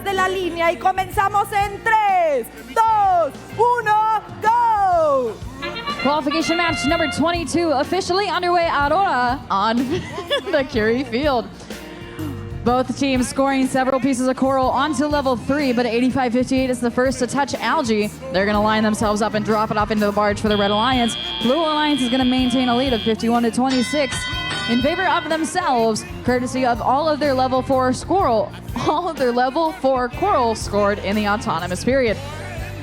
de la línea y comenzamos en 3, 2, 1, go! Qualification match number 22 officially underway ahora on the Curie field. Both teams scoring several pieces of coral onto level 3, but 8558 is the first to touch algae. They're going to line themselves up and drop it off into the barge for the Red Alliance. Blue Alliance is going to maintain a lead of 51-26 in favor of themselves, courtesy of all of their level 4 coral scored in the autonomous period.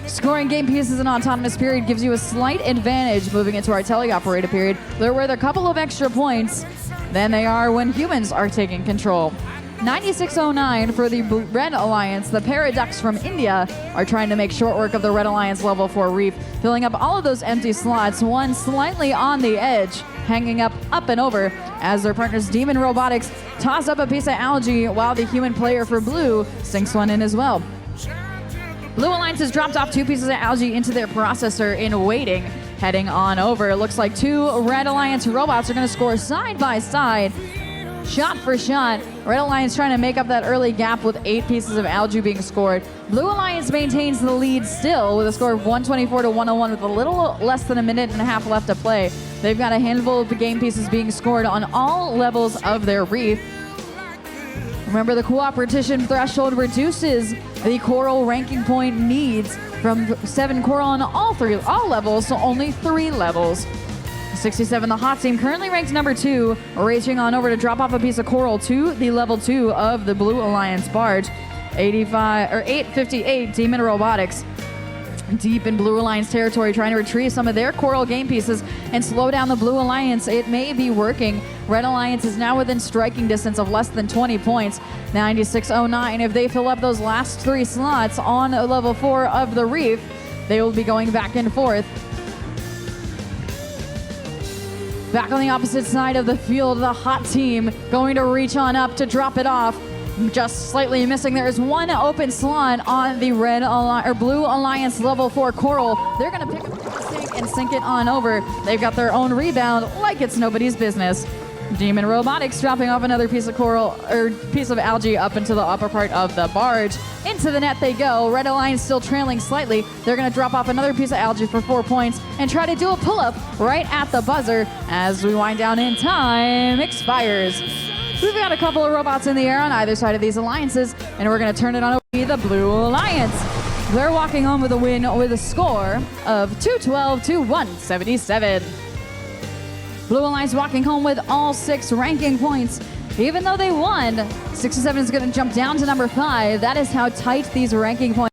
Scoring game pieces in autonomous period gives you a slight advantage moving into our teleoperated period. They're worth a couple of extra points than they are when humans are taking control. 9609 for the Red Alliance. The Paradox from India are trying to make short work of the Red Alliance level 4 reef, filling up all of those empty slots, one slightly on the edge, hanging up and over as their partners Demon Robotics toss up a piece of algae while the human player for blue sinks one in as well. Blue Alliance has dropped off 2 pieces of algae into their processor in waiting, heading on over. It looks like 2 Red Alliance robots are going to score side by side, shot for shot. Red Alliance trying to make up that early gap with 8 pieces of algae being scored. Blue Alliance maintains the lead still with a score of 124-101 with a little less than a minute and a half left to play. They've got a handful of game pieces being scored on all levels of their reef. Remember, the cooperation threshold reduces the coral ranking point needs from 7 coral on all levels to only 3 levels. 67, the hot team, currently ranked number 2, racing on over to drop off a piece of coral to the level 2 of the Blue Alliance barge. 858, Demon Robotics, deep in Blue Alliance territory, trying to retrieve some of their coral game pieces and slow down the Blue Alliance. It may be working. Red Alliance is now within striking distance of less than 20 points. 9609, if they fill up those last 3 slots on level 4 of the reef, they will be going back and forth. Back on the opposite side of the field, the hot team going to reach on up to drop it off. Just slightly missing. There is 1 open slot on the Blue Alliance level 4 coral. They're going to pick up the sink and sink it on over. They've got their own rebound like it's nobody's business. Demon Robotics dropping off another piece of coral or piece of algae up into the upper part of the barge. Into the net they go. Red Alliance still trailing slightly. They're going to drop off another piece of algae for 4 points and try to do a pull-up right at the buzzer as we wind down in time expires. We've got a couple of robots in the air on either side of these alliances, and we're going to turn it on over to the Blue Alliance. They're walking home with a win with a score of 212-177. Blue Alliance walking home with all 6 ranking points. Even though they won, 67 is going to jump down to number 5. That is how tight these ranking points